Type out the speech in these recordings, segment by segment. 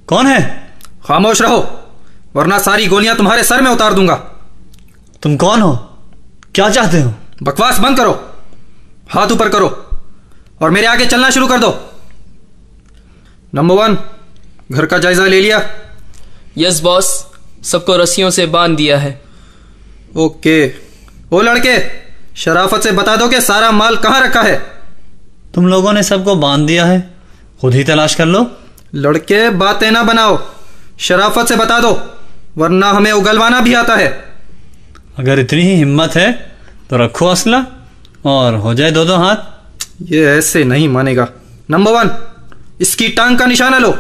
कौन है? खामोश रहो वरना सारी गोलियां तुम्हारे सर में उतार दूंगा। तुम कौन हो? क्या चाहते हो? बकवास बंद करो, हाथ ऊपर करो और मेरे आगे चलना शुरू कर दो। नंबर 1, घर का जायजा ले लिया? यस बॉस, सबको रस्सियों से बांध दिया है। ओके। ओ लड़के, शराफत से बता दो कि सारा माल कहाँ रखा है। तुम लोगों ने सबको बांध दिया है, खुद ही तलाश कर लो। लड़के बातें ना बनाओ, शराफत से बता दो वरना हमें उगलवाना भी आता है। अगर इतनी ही हिम्मत है तो रखो असला और हो जाए 2-2 हाथ। ये ऐसे नहीं मानेगा। नंबर 1, इसकी टांग का निशाना लो।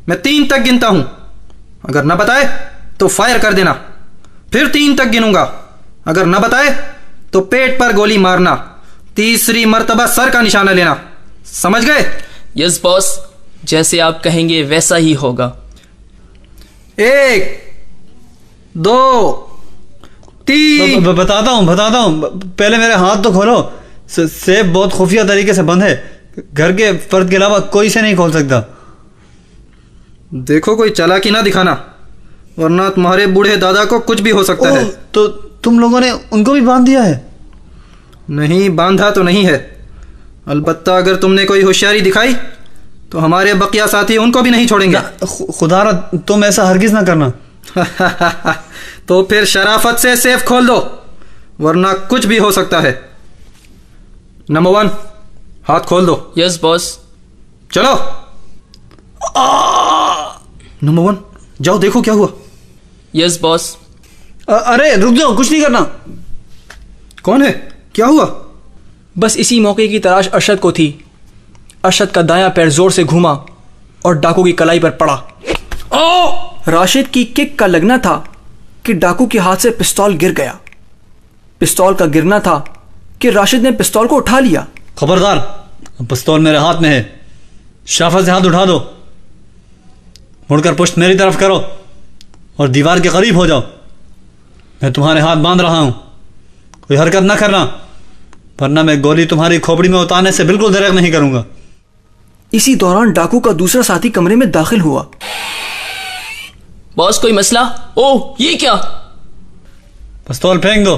मैं 3 तक गिनता हूं, अगर ना बताए तो फायर कर देना। फिर 3 तक गिनूंगा, अगर ना बताए तो पेट पर गोली मारना। तीसरी मर्तबा सर का निशाना लेना, समझ गए? यस बॉस, जैसे आप कहेंगे वैसा ही होगा। 1, 2, 3। बताता हूँ। पहले मेरे हाथ तो खोलो। सेफ बहुत खुफिया तरीके से बंद है, घर के फर्द के अलावा कोई से नहीं खोल सकता। देखो कोई चालाकी ना दिखाना वरना तुम्हारे बूढ़े दादा को कुछ भी हो सकता है। तो तुम लोगों ने उनको भी बांध दिया है? नहीं, बांधा तो नहीं है, अलबत्ता अगर तुमने कोई होशियारी दिखाई तो हमारे बकिया साथी उनको भी नहीं छोड़ेंगे। खुदारा तुम ऐसा हरगिज ना करना। तो फिर शराफत से सेफ खोल दो वरना कुछ भी हो सकता है। नंबर 1, हाथ खोल दो। Yes boss. चलो। नंबर 1, जाओ देखो क्या हुआ। Yes boss. अरे रुक जाओ, कुछ नहीं करना। कौन है? क्या हुआ? बस इसी मौके की तलाश अरशद को थी। अरशद का दायां पैर जोर से घूमा और डाकू की कलाई पर पड़ा। राशिद की किक का लगना था कि डाकू के हाथ से पिस्तौल गिर गया। पिस्तौल का गिरना था कि राशिद ने पिस्तौल को उठा लिया। खबरदार, पिस्तौल मेरे हाथ में है। शाफा से हाथ उठा दो, मुड़कर पुश्त मेरी तरफ करो और दीवार के करीब हो जाओ। मैं तुम्हारे हाथ बांध रहा हूं, कोई हरकत ना करना वरना मैं गोली तुम्हारी खोपड़ी में उतारने से बिल्कुल दरेक नहीं करूंगा। इसी दौरान डाकू का दूसरा साथी कमरे में दाखिल हुआ। बॉस कोई मसला? ओह, ये क्या? पिस्तौल फेंक दो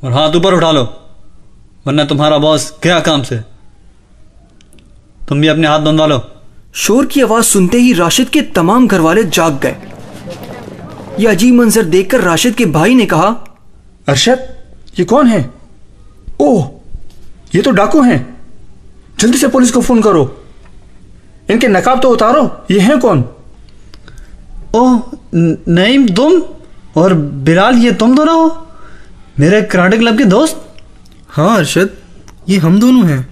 और हाथ ऊपर उठा लो वरना तुम्हारा बॉस गया काम से। तुम भी अपने हाथ बंधवा लो। शोर की आवाज सुनते ही राशिद के तमाम घरवाले जाग गए। यह अजीब मंजर देखकर राशिद के भाई ने कहा, अरशद, ये कौन है? ओह, ये तो डाकू हैं। जल्दी से पुलिस को फोन करो, इनके नकाब तो उतारो। ये हैं कौन? ओह नईम, तुम और बिलाल, ये तुम दोनों हो मेरे कराटे क्लब के दोस्त? हाँ अरशद, ये हम दोनों हैं।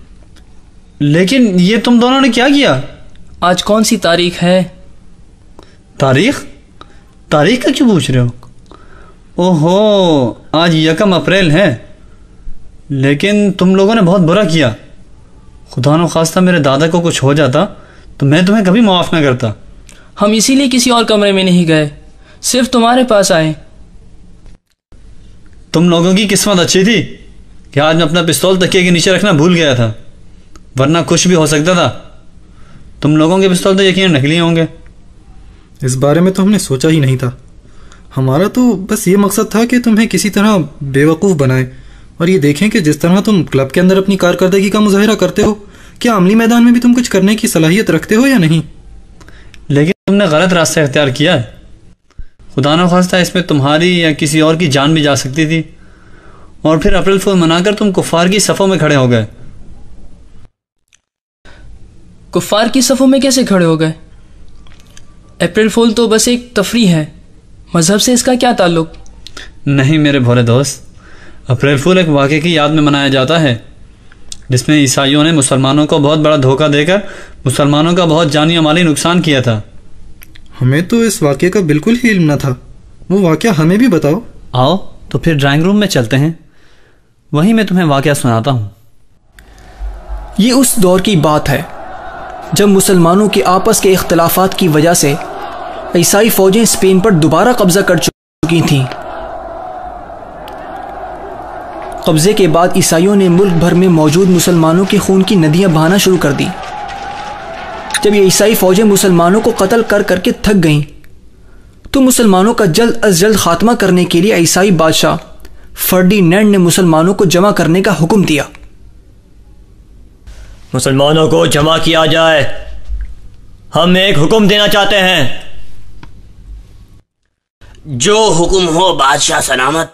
लेकिन ये तुम दोनों ने क्या किया? आज कौन सी तारीख है? तारीख का क्यों पूछ रहे हो? ओहो, आज 1 अप्रैल है। लेकिन तुम लोगों ने बहुत बुरा किया। खुदा न खास्ता मेरे दादा को कुछ हो जाता तो मैं तुम्हें कभी माफ ना करता। हम इसीलिए किसी और कमरे में नहीं गए, सिर्फ तुम्हारे पास आए। तुम लोगों की किस्मत अच्छी थी कि आज मैं अपना पिस्तौल तकिए के नीचे रखना भूल गया था, वरना कुछ भी हो सकता था। तुम लोगों के पिस्तौल तो यकीन नकली होंगे। इस बारे में तो हमने सोचा ही नहीं था। हमारा तो बस ये मकसद था कि तुम्हें किसी तरह बेवकूफ़ बनाए और ये देखें कि जिस तरह तुम क्लब के अंदर अपनी कारकर्दगी का मुजाहिरा करते हो, क्या अमली मैदान में भी तुम कुछ करने की सलाहियत रखते हो या नहीं। लेकिन तुमने गलत रास्ता इख्तियार किया है। खुदा न खास्ता इसमें तुम्हारी या किसी और की जान भी जा सकती थी और फिर अप्रैल फूल मनाकर तुम कुफ्फार की सफ़ों में खड़े हो गए। कुफ्फार की सफ़ों में कैसे खड़े हो गए? अप्रैल फूल तो बस एक तफरीह है, मजहब से इसका क्या ताल्लुक? नहीं मेरे भोले दोस्त, अप्रैल फूल एक वाक़े की याद में मनाया जाता है जिसमें ईसाइयों ने मुसलमानों को बहुत बड़ा धोखा देकर मुसलमानों का बहुत जानी माली नुकसान किया था। हमें तो इस वाक़े का बिल्कुल ही इल्म न था। वो वाक़या हमें भी बताओ। आओ तो फिर ड्राइंग रूम में चलते हैं, वहीं मैं तुम्हें वाक़या सुनाता हूँ। ये उस दौर की बात है जब मुसलमानों के आपस के इख्तलाफात की वजह से ईसाई फौजें स्पेन पर दोबारा कब्जा कर चुकी थीं। कब्जे के बाद ईसाइयों ने मुल्क भर में मौजूद मुसलमानों के खून की नदियां बहाना शुरू कर दी। جب یہ عیسائی فوجیں مسلمانوں کو قتل کر کر کے تھک گئیں تو مسلمانوں کا جلد از جلد خاتمہ کرنے کے لیے عیسائی بادشاہ فرڈینینڈ نے مسلمانوں کو جمع کرنے کا حکم دیا۔ مسلمانوں کو جمع کیا جائے، ہم ایک حکم دینا چاہتے ہیں۔ جو حکم ہو بادشاہ سلامت۔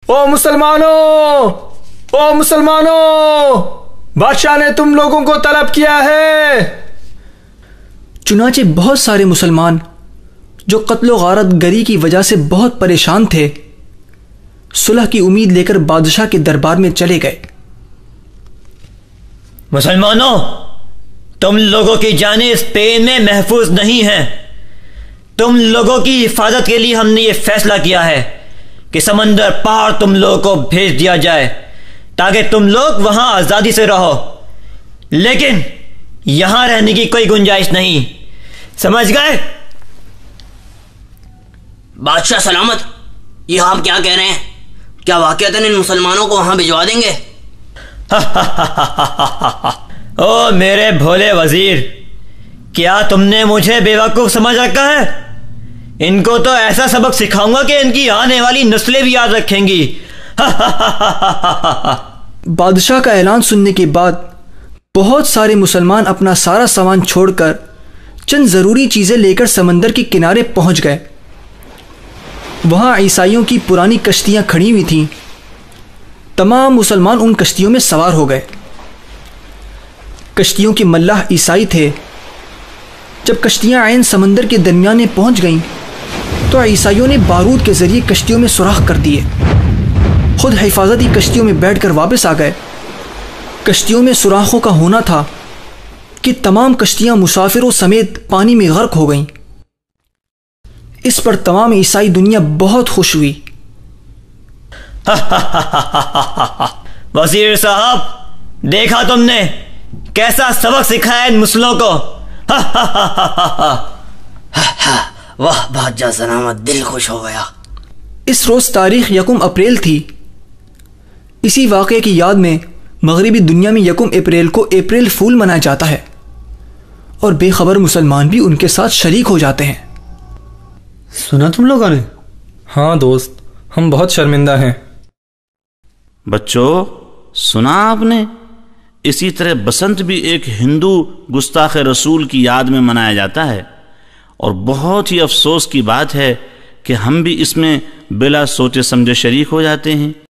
او مسلمانوں، بادشاہ نے تم لوگوں کو طلب کیا ہے۔ چنانچہ بہت سارے مسلمان جو قتل و غارت گری کی وجہ سے بہت پریشان تھے صلح کی امید لے کر بادشاہ کے دربار میں چلے گئے۔ مسلمانوں، تم لوگوں کی جانیں اسپین میں محفوظ نہیں ہیں۔ تم لوگوں کی حفاظت کے لیے ہم نے یہ فیصلہ کیا ہے کہ سمندر پار تم لوگوں کو بھیج دیا جائے تاکہ تم لوگ وہاں آزادی سے رہو، لیکن یہاں رہنے کی کوئی گنجائش نہیں، سمجھ گئے؟ بادشاہ سلامت، یہ آپ کیا کہہ رہے ہیں؟ کیا واقعتاً ان مسلمانوں کو وہاں بھجوا دیں گے؟ او میرے بھولے وزیر، کیا تم نے مجھے بیوقوف سمجھ رکھا ہے؟ ان کو تو ایسا سبق سکھاؤں گا کہ ان کی آنے والی نسلیں بھی یاد رکھیں گی۔ بادشاہ کا اعلان سننے کے بعد بہت سارے مسلمان اپنا سارا سامان چھوڑ کر چند ضروری چیزیں لے کر سمندر کے کنارے پہنچ گئے۔ وہاں عیسائیوں کی پرانی کشتیاں کھڑی ہوئی تھیں۔ تمام مسلمان ان کشتیوں میں سوار ہو گئے۔ کشتیوں کے ملاح عیسائی تھے۔ جب کشتیاں عین سمندر کے درمیان میں پہنچ گئیں تو عیسائیوں نے بارود کے ذریعے کشتیوں میں سوراخ کر دیے، خود حفاظتی کشتیوں میں بیٹھ کر واپس آ گئے۔ کشتیوں میں سوراخوں کا ہونا تھا کہ تمام کشتیاں مسافروں سمیت پانی میں غرق ہو گئیں۔ اس پر تمام عیسائی دنیا بہت خوش ہوئی۔ وزیر صاحب، دیکھا تم نے کیسا سبق سکھایا ان مسلموں کو؟ واہ بادشاہ سلامت، دل خوش ہو گیا۔ اس روز تاریخ 1 اپریل تھی۔ اسی واقعے کی یاد میں مغربی دنیا میں 1 اپریل کو اپریل فول منایا جاتا ہے، اور بے خبر مسلمان بھی ان کے ساتھ شریک ہو جاتے ہیں۔ سنا تم لوگوں نے؟ ہاں دوست، ہم بہت شرمندہ ہیں۔ بچوں، سنا آپ نے؟ اسی طرح بسنت بھی ایک ہندو گستاخ رسول کی یاد میں منایا جاتا ہے، اور بہت ہی افسوس کی بات ہے کہ ہم بھی اس میں بلا سوچے سمجھے شریک ہو جاتے ہیں۔